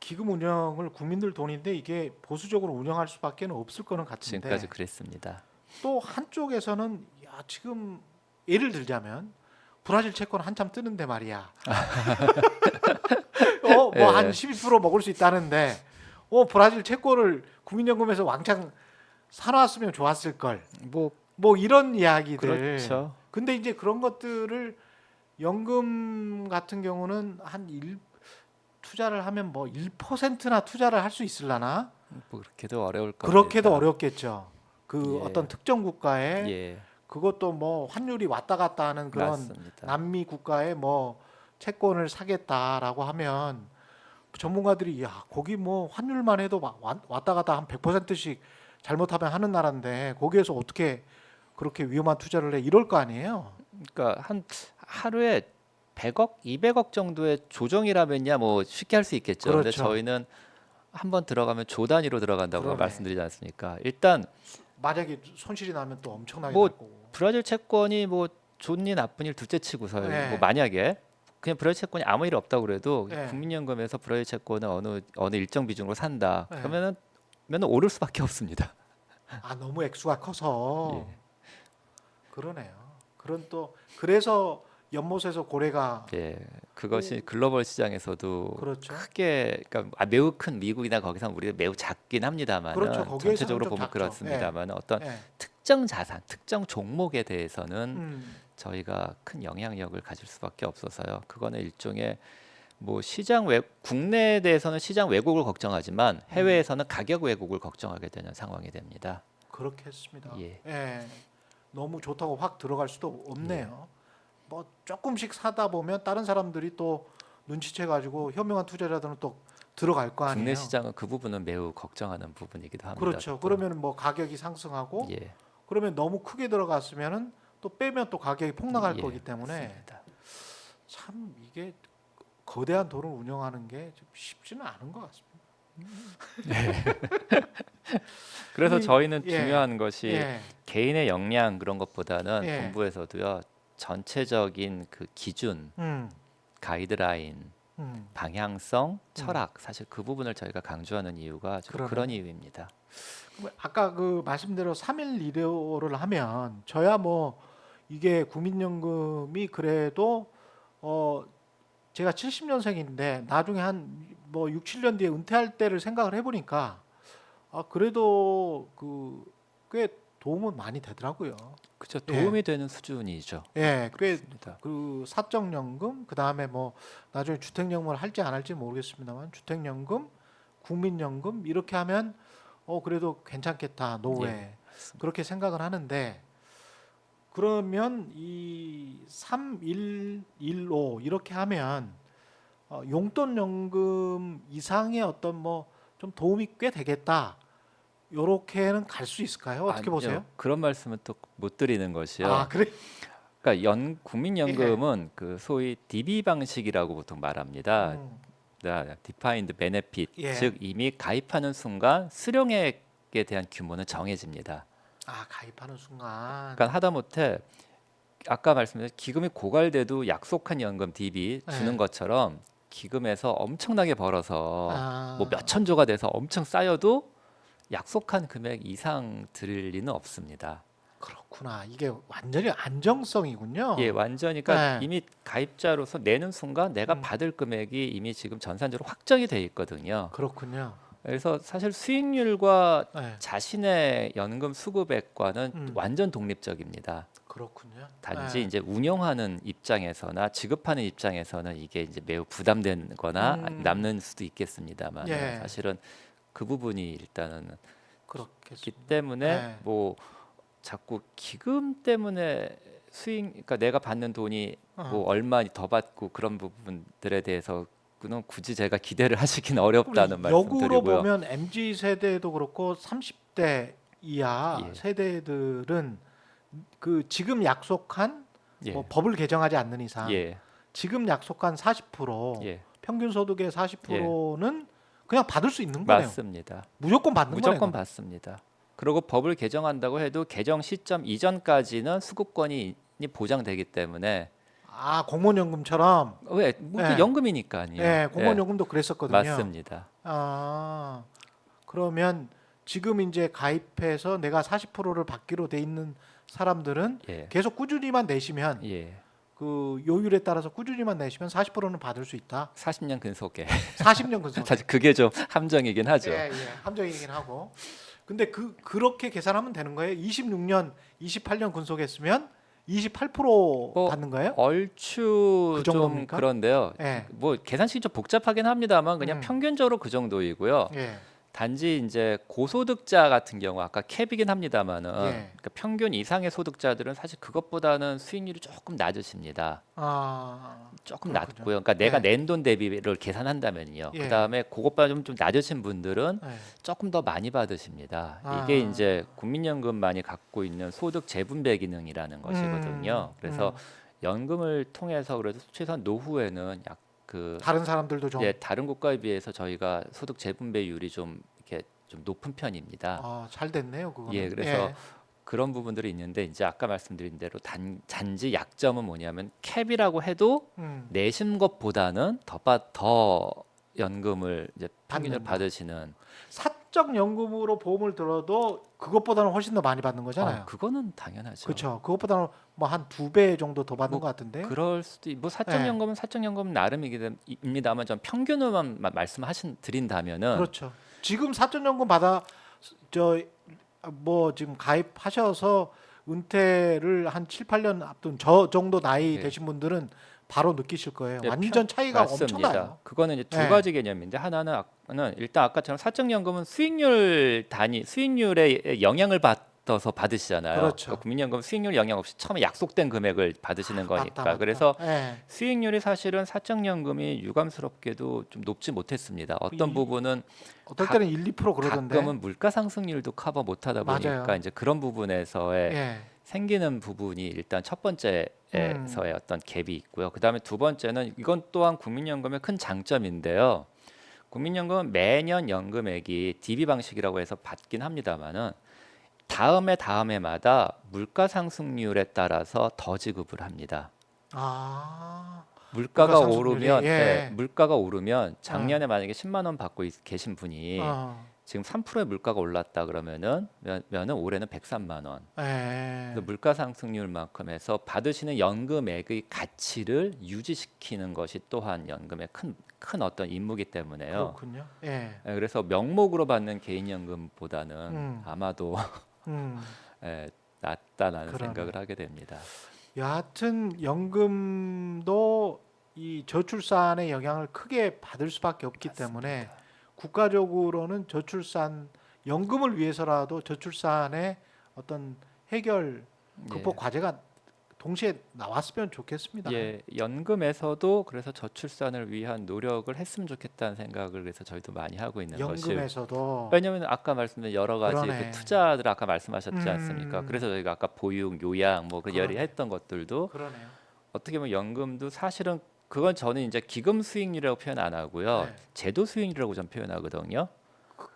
기금 운영을 국민들 돈인데 이게 보수적으로 운영할 수밖에 없을 거는 같은데 지금까지 그랬습니다. 또 한쪽에서는 야 지금 예를 들자면 브라질 채권 한참 뜨는데 말이야. 뭐 한 예. 12% 먹을 수 있다는데 브라질 채권을 국민연금에서 왕창 사놨으면 좋았을 걸. 뭐 뭐 이런 이야기들. 그렇죠. 근데 이제 그런 것들을 연금 같은 경우는 투자를 하면 뭐 1%나 투자를 할 수 있을라나? 뭐 그렇게도 어려울 겁니다. 그렇게도 어렵겠죠. 그 예. 어떤 특정 국가에 예, 그것도 뭐 환율이 왔다 갔다 하는 그런 맞습니다. 남미 국가에 뭐 채권을 사겠다라고 하면 전문가들이 야 거기 뭐 환율만 해도 왔다 갔다 한 100%씩 잘못하면 하는 나라인데 거기에서 어떻게 그렇게 위험한 투자를 해 이럴 거 아니에요. 그러니까 한 하루에 100억, 200억 정도의 조정이라면야 뭐 쉽게 할 수 있겠죠. 근데 그렇죠. 저희는 한번 들어가면 조 단위로 들어간다고 그러네. 말씀드리지 않습니까? 일단 만약에 손실이 나면 또 엄청나게 뭐 날 거고. 브라질 채권이 뭐 좋니 나쁘니 둘째치고서 네. 뭐 만약에 그냥 브라질 채권이 아무 일 없다고 그래도 네. 국민연금에서 브라질 채권을 어느 일정 비중으로 산다. 네. 그러면은 오를 수밖에 없습니다. 아 너무 액수가 커서 예. 그러네요. 그래서 연못에서 고래가 예, 그것이 글로벌 시장에서도 그렇죠. 크게 그러니까 매우 큰 미국이나 거기서 우리가 매우 작긴 합니다만 그렇죠. 거기에서는 전체적으로 좀 보면 작죠. 그렇습니다만 어떤 예. 특정 자산, 특정 종목에 대해서는 음, 저희가 큰 영향력을 가질 수밖에 없어서요. 그거는 일종의 뭐 국내에 대해서는 시장 왜곡을 걱정하지만 해외에서는 가격 왜곡을 걱정하게 되는 상황이 됩니다. 그렇겠습니다. 예. 예. 너무 좋다고 확 들어갈 수도 없네요. 뭐 조금씩 사다 보면 다른 사람들이 또 눈치채 가지고 현명한 투자자들은 또 들어갈 거 아니에요. 국내 시장은 그 부분은 매우 걱정하는 부분이기도 합니다. 그렇죠. 또. 그러면 뭐 가격이 상승하고 예. 그러면 너무 크게 들어갔으면은 또 빼면 또 가격이 폭락할 예, 거기 때문에 맞습니다. 참 이게 거대한 돈을 운영하는 게 좀 쉽지는 않은 것 같습니다. 그래서 이- 저희는 예, 중요한 것이 예, 개인의 역량 그런 것보다는 예. 본부에서도요 전체적인 그 기준, 음, 가이드라인, 음. 방향성, 철학 사실 그 부분을 저희가 강조하는 이유가 주로 그러네요. 그런 이유입니다. 아까 그 말씀대로 3일 이료를 하면 저야 뭐 이게 국민연금이 그래도 제가 70년생인데 나중에 한 뭐 6, 7년 뒤에 은퇴할 때를 생각을 해보니까 그래도 그 꽤 도움은 많이 되더라고요. 그렇죠. 예. 도움이 되는 수준이죠. 예, 꽤 맞습니다. 그 사적연금 그 다음에 뭐 나중에 주택연금을 할지 안 할지 모르겠습니다만 주택연금, 국민연금 이렇게 하면 그래도 괜찮겠다 노후에 예, 맞습니다. 그렇게 생각을 하는데 그러면 이 3115 이렇게 하면 용돈연금 이상의 어떤 뭐 좀 도움이 꽤 되겠다. 요렇게는 갈 수 있을까요? 어떻게 아니요, 보세요? 그런 말씀은 또 못 드리는 것이요. 아, 그래? 그러니까 국민연금은 그 소위 DB 방식이라고 보통 말합니다. 음, Defined Benefit, 예. 즉 이미 가입하는 순간 수령액에 대한 규모는 정해집니다. 가입하는 순간. 그러니까 하다못해 아까 말씀드린 기금이 고갈돼도 약속한 연금 DB 주는 네. 것처럼 기금에서 엄청나게 벌어서 뭐 아, 몇천조가 돼서 엄청 쌓여도 약속한 금액 이상 드릴 리는 없습니다. 그렇구나. 이게 완전히 안정성이군요. 예, 완전히 그러니까 네. 이미 가입자로서 내는 순간 내가 음. 받을 금액이 이미 지금 전산적으로 확정이 돼 있거든요. 그렇군요. 그래서 사실 수익률과 네. 자신의 연금 수급액과는 음. 완전 독립적입니다. 그렇군요. 단지 네. 이제 운영하는 입장에서나 지급하는 입장에서는 이게 이제 매우 부담되거나 음. 남는 수도 있겠습니다만 예. 사실은 그 부분이 일단은 있기 그렇겠습니다. 때문에 네. 뭐 자꾸 기금 때문에 그러니까 내가 받는 돈이 뭐 얼마 더 받고 그런 부분들에 대해서 그는 굳이 제가 기대를 하시긴 어렵다는 우리 역으로 말씀드리고요. 보면 MZ 세대도 그렇고 30대 이하 예. 세대들은 그 지금 약속한 예. 뭐 법을 개정하지 않는 이상 예. 지금 약속한 40% 예. 평균 소득의 40%는 그냥 받을 수 있는 거네요. 맞습니다. 무조건 받는 무조건 거네요. 받습니다. 그리고 법을 개정한다고 해도 개정 시점 이전까지는 수급권이 보장되기 때문에 공무원연금처럼. 왜? 뭐 예. 연금이니까요. 예, 공무원연금도 그랬었거든요. 맞습니다. 아, 그러면 지금 이제 가입해서 내가 40%를 받기로 돼 있는 사람들은 예. 계속 꾸준히만 내시면 예. 그 요율에 따라서 꾸준히만 내시면 40%는 받을 수 있다. 40년 근속에. 40년 근속. 사실 그게 좀 함정이긴 하죠. 예, 예. 함정이긴 하고. 근데 그렇게 계산하면 되는 거예요. 26년, 28년 근속했으면 28% 뭐 받는 거예요? 얼추 그 좀 정도입니까? 그런데요. 예. 뭐 계산식이 좀 복잡하긴 합니다만 그냥 음. 평균적으로 그 정도이고요. 예. 단지 이제 고소득자 같은 경우 아까 캡이긴 합니다만은 예. 그러니까 평균 이상의 소득자들은 사실 그것보다는 수익률이 조금 낮으십니다. 조금 그렇군요. 낮고요. 그러니까 내가 예. 낸 돈 대비를 계산한다면요. 예. 그다음에 그것보다 좀 낮으신 분들은 예. 조금 더 많이 받으십니다. 아. 이게 이제 국민연금만이 갖고 있는 소득 재분배 기능이라는 것이거든요. 그래서 연금을 통해서 그래도 최소한 노후에는 다른 사람들도 좀 다른 국가에 비해서 저희가 소득 재분배율이 좀 이렇게 좀 높은 편입니다. 잘 됐네요, 그거는. 예, 그래서 그런 부분들이 있는데 이제 아까 말씀드린 대로 단지 약점은 뭐냐면 캡이라고 해도 내신 것보다는 더 연금을 이제 평균을 받는다. 받으시는 사적 연금으로 보험을 들어도 그것보다는 훨씬 더 많이 받는 거잖아요. 그거는 당연하죠. 그렇죠. 그것보다는 뭐 한 2배 정도 더 받는 뭐 것 같은데. 그럴 수도 뭐 사적 예. 연금은 사적 연금 나름입니다만 좀 평균으로만 말씀하신 드린다면은 그렇죠. 지금 사적 연금 지금 가입하셔서 은퇴를 한 7, 8년 앞둔 저 정도 나이 네. 되신 분들은 바로 느끼실 거예요. 네, 완전 차이가 맞습니다. 엄청나요. 그거는 이제 두 네. 가지 개념인데 하나는 일단 아까처럼 사적연금은 수익률에 영향을 받아서 받으시잖아요. 그렇죠. 그러니까 국민연금 수익률 영향 없이 처음에 약속된 금액을 받으시는 거니까. 맞다. 그래서 예. 수익률이 사실은 사적연금이 유감스럽게도 좀 높지 못했습니다. 어떤 부분은 어떨 때는 1, 2% 그러던데. 가끔은 물가 상승률도 커버 못하다 보니까 맞아요. 이제 그런 부분에서의 예. 생기는 부분이 일단 첫 번째에서의 어떤 갭이 있고요. 그다음에 두 번째는 이건 또한 국민연금의 큰 장점인데요. 국민연금은 매년 연금액이 DB 방식이라고 해서 받긴 합니다만은 다음해마다 물가 상승률에 따라서 더 지급을 합니다. 물가가 물가 상승률이, 오르면 예. 물가가 오르면 작년에 만약에 10만 원 받고 계신 분이 지금 3%의 물가가 올랐다 그러면은 올해는 103만 원. 예. 그래서 물가 상승률만큼 해서 받으시는 연금액의 가치를 유지시키는 것이 또한 연금의 큰 어떤 임무이기 때문에요. 그렇군요. 예. 그래서 명목으로 받는 개인연금보다는 아마도 낫다라는 그러네. 생각을 하게 됩니다. 여하튼 연금도 이 저출산의 영향을 크게 받을 수밖에 없기 때문에 국가적으로는 저출산 연금을 위해서라도 저출산의 어떤 해결 극복 과제가 동시에 나왔으면 좋겠습니다. 예, 연금에서도 그래서 저출산을 위한 노력을 했으면 좋겠다는 생각을 그래서 저희도 많이 하고 있는 것이 연금에서도 왜냐하면 아까 말씀드린 여러 가지 그러네. 그 투자들 아까 말씀하셨지 않습니까? 그래서 저희가 아까 보육, 요양 뭐 그 그러네. 했던 것들도 그러네요. 어떻게 보면 연금도 사실은 그건 저는 이제 기금 수익률이라고 표현 안 하고요. 네. 제도 수익률이라고 좀 표현하거든요.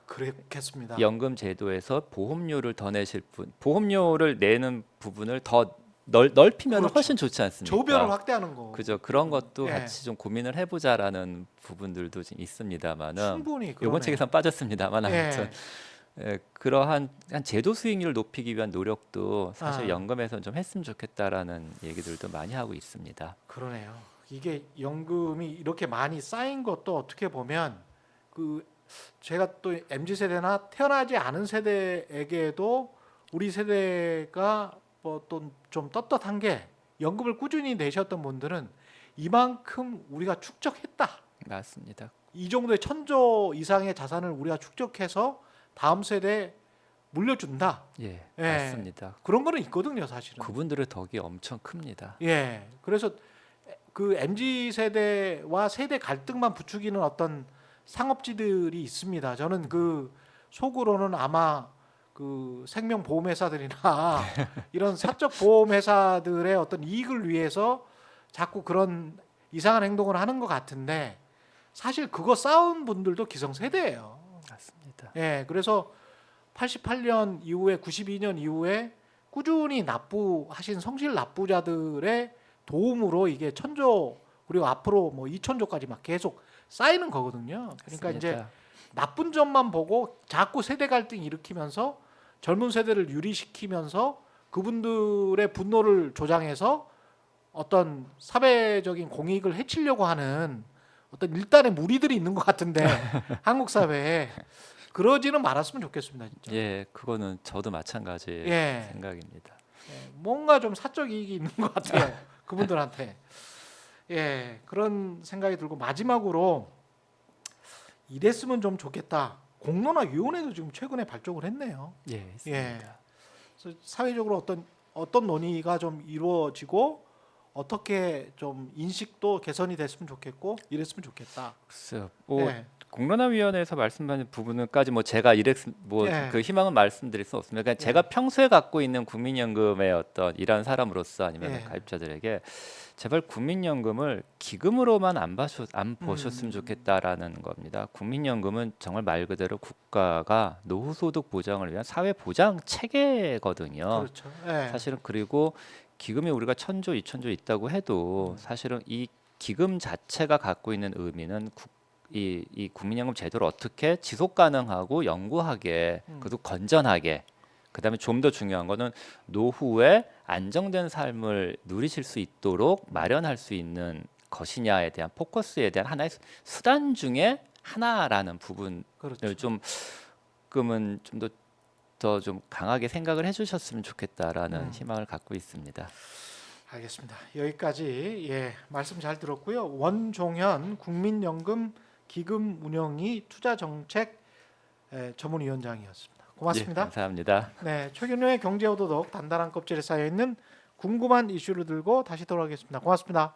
그렇겠습니다. 연금 제도에서 보험료를 더 내실 분, 보험료를 내는 부분을 더 넓히면 그렇죠. 훨씬 좋지 않습니까? 조변을 확대하는 거. 그죠. 그런 것도 예. 같이 좀 고민을 해보자라는 부분들도 지금 있습니다만은 충분히 그러네요. 이번 책에선 빠졌습니다만 아무튼 그러한 한 제도 수익률을 높이기 위한 노력도 사실 연금에서는 좀 했으면 좋겠다라는 얘기들도 많이 하고 있습니다. 그러네요. 이게 연금이 이렇게 많이 쌓인 것도 어떻게 보면 제가 또 MZ 세대나 태어나지 않은 세대에게도 우리 세대가 뭐 또 좀 떳떳한 게 연금을 꾸준히 내셨던 분들은 이만큼 우리가 축적했다. 맞습니다. 이 정도의 1,000조 이상의 자산을 우리가 축적해서 다음 세대에 물려준다. 예, 예. 맞습니다. 그런 거는 있거든요, 사실은. 그분들의 덕이 엄청 큽니다. 예. 그래서 그 MZ 세대와 세대 갈등만 부추기는 어떤 상업지들이 있습니다. 저는 그 속으로는 아마 그 생명보험회사들이나 이런 사적 보험회사들의 어떤 이익을 위해서 자꾸 그런 이상한 행동을 하는 것 같은데 사실 그거 쌓은 분들도 기성세대예요. 맞습니다. 예, 그래서 88년 이후에 92년 이후에 꾸준히 납부하신 성실 납부자들의 도움으로 이게 1,000조 그리고 앞으로 뭐 2,000조까지 막 계속 쌓이는 거거든요. 그러니까 이제 맞습니다. 나쁜 점만 보고 자꾸 세대 갈등 일으키면서 젊은 세대를 유리시키면서 그분들의 분노를 조장해서 어떤 사회적인 공익을 해치려고 하는 어떤 일단의 무리들이 있는 것 같은데 한국 사회에 그러지는 말았으면 좋겠습니다, 진짜. 예, 그거는 저도 마찬가지 예. 생각입니다. 뭔가 좀 사적 이익이 있는 것 같아요, 그분들한테. 예, 그런 생각이 들고 마지막으로 이랬으면 좀 좋겠다. 공론화위원회도 지금 최근에 발족을 했네요. 예, 예. 있습니다. 그래서 사회적으로 어떤 논의가 좀 이루어지고 어떻게 좀 인식도 개선이 됐으면 좋겠고 이랬으면 좋겠다. 글쎄요. 뭐 예. 공론화위원회에서 말씀하신 부분까지 뭐 제가 뭐 예. 그 희망은 말씀드릴 수 없습니다. 그러니까 제가 평소에 갖고 있는 국민연금의 어떤 일하는 사람으로서 아니면 예. 가입자들에게 제발 국민연금을 기금으로만 안 보셨으면 좋겠다라는 겁니다. 국민연금은 정말 말 그대로 국가가 노후소득 보장을 위한 사회 보장 체계거든요. 그렇죠. 예. 사실은 그리고 기금이 우리가 1,000조, 2,000조 있다고 해도 사실은 이 기금 자체가 갖고 있는 의미는 이 국민연금 제도를 어떻게 지속 가능하고 영구하게 그래도 건전하게 그다음에 좀 더 중요한 거는 노후에 안정된 삶을 누리실 수 있도록 마련할 수 있는 것이냐에 대한 포커스에 대한 하나의 수단 중에 하나라는 부분을 그렇죠. 좀 그러면 좀 더 좀 강하게 생각을 해주셨으면 좋겠다라는 희망을 갖고 있습니다. 알겠습니다. 여기까지 말씀 잘 들었고요. 원종현 국민연금 기금 운영위 투자정책 전문위원장이었습니다. 고맙습니다. 예, 감사합니다. 네, 최경영의 경제오도독 단단한 껍질에 쌓여 있는 궁금한 이슈를 들고 다시 돌아오겠습니다. 고맙습니다.